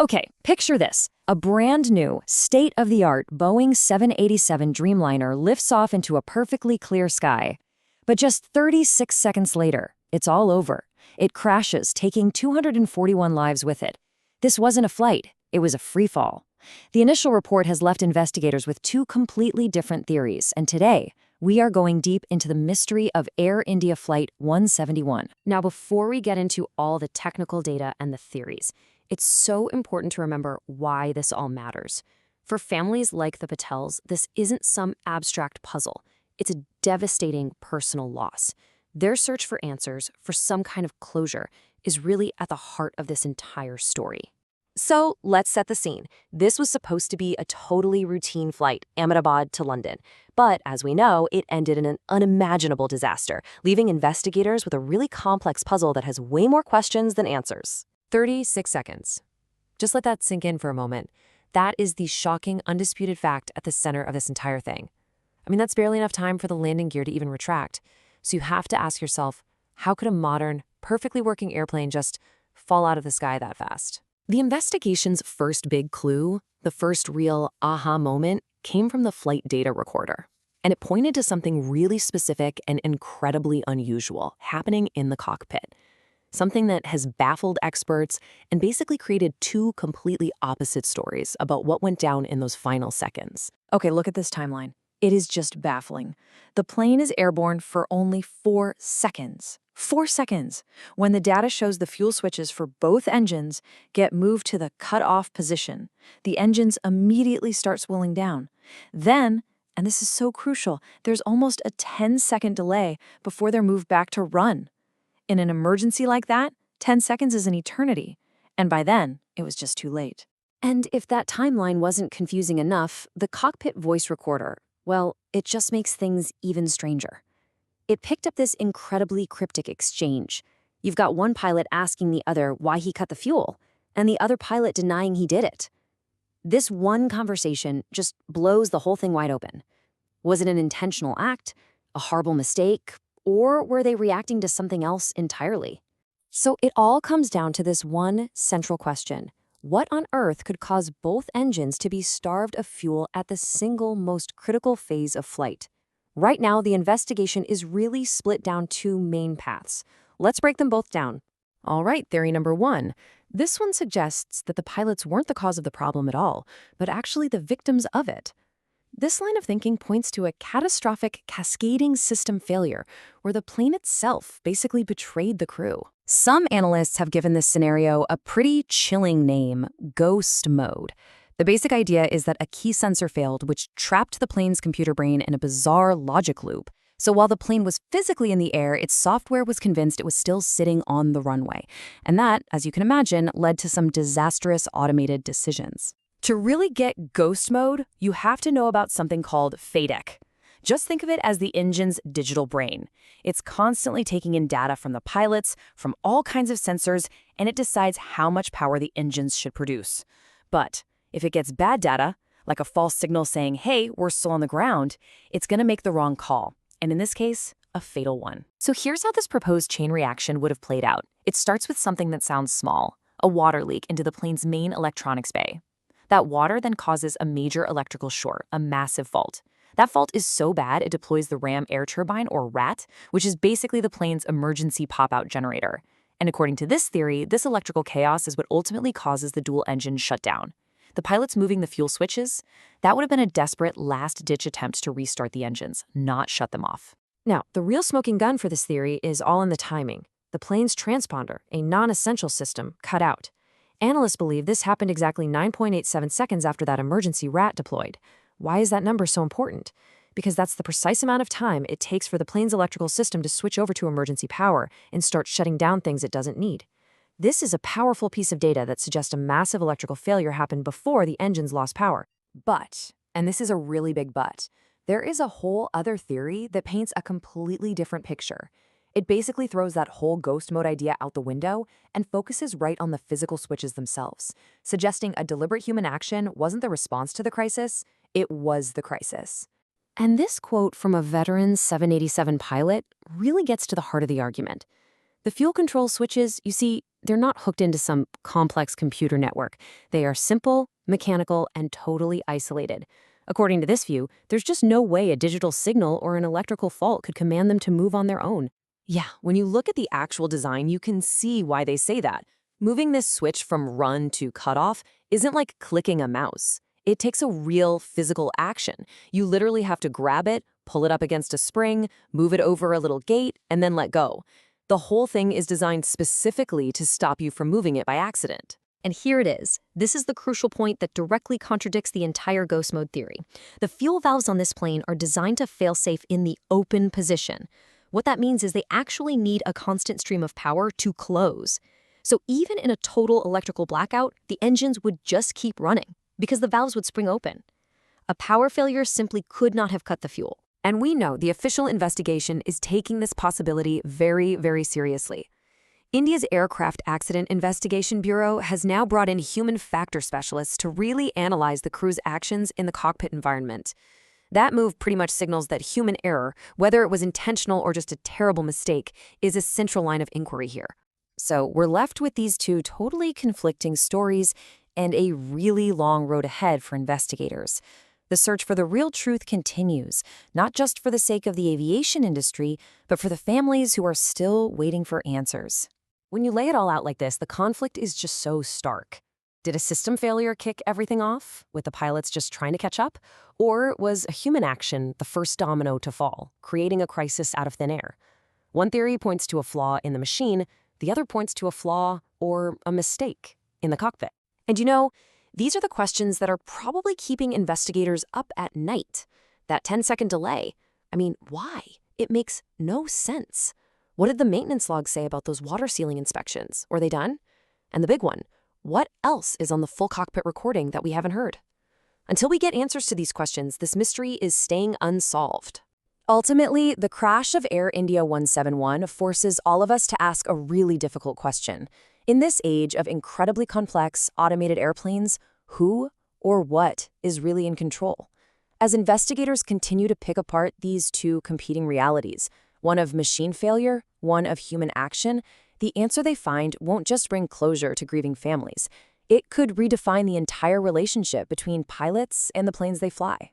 Okay, picture this. A brand new, state-of-the-art Boeing 787 Dreamliner lifts off into a perfectly clear sky. But just 36 seconds later, it's all over. It crashes, taking 241 lives with it. This wasn't a flight, it was a freefall. The initial report has left investigators with two completely different theories, and today, we are going deep into the mystery of Air India Flight 171. Now, before we get into all the technical data and the theories, it's so important to remember why this all matters. For families like the Patels, this isn't some abstract puzzle. It's a devastating personal loss. Their search for answers, for some kind of closure, is really at the heart of this entire story. So let's set the scene. This was supposed to be a totally routine flight, Ahmedabad to London. But as we know, it ended in an unimaginable disaster, leaving investigators with a really complex puzzle that has way more questions than answers. 36 seconds. Just let that sink in for a moment. That is the shocking, undisputed fact at the center of this entire thing. I mean, that's barely enough time for the landing gear to even retract. So you have to ask yourself, how could a modern, perfectly working airplane just fall out of the sky that fast? The investigation's first big clue, the first real aha moment, came from the flight data recorder. And it pointed to something really specific and incredibly unusual happening in the cockpit. Something that has baffled experts and basically created two completely opposite stories about what went down in those final seconds. Okay, look at this timeline. It is just baffling. The plane is airborne for only 4 seconds. 4 seconds, when the data shows the fuel switches for both engines get moved to the cut-off position. The engines immediately start swelling down. Then, and this is so crucial, there's almost a 10-second delay before they're moved back to run. In an emergency like that, 10 seconds is an eternity. And by then, it was just too late. And if that timeline wasn't confusing enough, the cockpit voice recorder, well, it just makes things even stranger. It picked up this incredibly cryptic exchange. You've got one pilot asking the other why he cut the fuel, and the other pilot denying he did it. This one conversation just blows the whole thing wide open. Was it an intentional act, a horrible mistake, or were they reacting to something else entirely? So it all comes down to this one central question. What on earth could cause both engines to be starved of fuel at the single most critical phase of flight? Right now, the investigation is really split down two main paths. Let's break them both down. All right, theory number one. This one suggests that the pilots weren't the cause of the problem at all, but actually the victims of it. This line of thinking points to a catastrophic cascading system failure, where the plane itself basically betrayed the crew. Some analysts have given this scenario a pretty chilling name, ghost mode. The basic idea is that a key sensor failed, which trapped the plane's computer brain in a bizarre logic loop. So while the plane was physically in the air, its software was convinced it was still sitting on the runway. And that, as you can imagine, led to some disastrous automated decisions. To really get ghost mode, you have to know about something called FADEC. Just think of it as the engine's digital brain. It's constantly taking in data from the pilots, from all kinds of sensors, and it decides how much power the engines should produce. But if it gets bad data, like a false signal saying, hey, we're still on the ground, it's going to make the wrong call. And in this case, a fatal one. So here's how this proposed chain reaction would have played out. It starts with something that sounds small, a water leak into the plane's main electronics bay. That water then causes a major electrical short, a massive fault. That fault is so bad it deploys the ram air turbine, or RAT, which is basically the plane's emergency pop-out generator. And according to this theory, this electrical chaos is what ultimately causes the dual engine shutdown. The pilots moving the fuel switches, that would have been a desperate last-ditch attempt to restart the engines, not shut them off. Now, the real smoking gun for this theory is all in the timing. The plane's transponder, a non-essential system, cut out. Analysts believe this happened exactly 9.87 seconds after that emergency RAT deployed. Why is that number so important? Because that's the precise amount of time it takes for the plane's electrical system to switch over to emergency power and start shutting down things it doesn't need. This is a powerful piece of data that suggests a massive electrical failure happened before the engines lost power. But, and this is a really big but, there is a whole other theory that paints a completely different picture. It basically throws that whole ghost mode idea out the window and focuses right on the physical switches themselves, suggesting a deliberate human action wasn't the response to the crisis, it was the crisis. And this quote from a veteran 787 pilot really gets to the heart of the argument. The fuel control switches, you see, they're not hooked into some complex computer network. They are simple, mechanical, and totally isolated. According to this view, there's just no way a digital signal or an electrical fault could command them to move on their own. Yeah, when you look at the actual design, you can see why they say that. Moving this switch from run to cutoff isn't like clicking a mouse. It takes a real physical action. You literally have to grab it, pull it up against a spring, move it over a little gate, and then let go. The whole thing is designed specifically to stop you from moving it by accident. And here it is. This is the crucial point that directly contradicts the entire ghost mode theory. The fuel valves on this plane are designed to fail-safe in the open position. What that means is they actually need a constant stream of power to close. So even in a total electrical blackout, the engines would just keep running because the valves would spring open. A power failure simply could not have cut the fuel. And we know the official investigation is taking this possibility very, very seriously. India's Aircraft Accident Investigation Bureau has now brought in human factor specialists to really analyze the crew's actions in the cockpit environment. That move pretty much signals that human error, whether it was intentional or just a terrible mistake, is a central line of inquiry here. So we're left with these two totally conflicting stories and a really long road ahead for investigators. The search for the real truth continues, not just for the sake of the aviation industry, but for the families who are still waiting for answers. When you lay it all out like this, the conflict is just so stark. Did a system failure kick everything off, with the pilots just trying to catch up? Or was a human action the first domino to fall, creating a crisis out of thin air? One theory points to a flaw in the machine, the other points to a flaw or a mistake in the cockpit. And you know, these are the questions that are probably keeping investigators up at night. That 10-second delay, I mean, why? It makes no sense. What did the maintenance log say about those water sealing inspections? Were they done? And the big one, what else is on the full cockpit recording that we haven't heard? Until we get answers to these questions, this mystery is staying unsolved. Ultimately, the crash of Air India 171 forces all of us to ask a really difficult question. In this age of incredibly complex, automated airplanes, who or what is really in control? As investigators continue to pick apart these two competing realities, one of machine failure, one of human action, the answer they find won't just bring closure to grieving families. It could redefine the entire relationship between pilots and the planes they fly.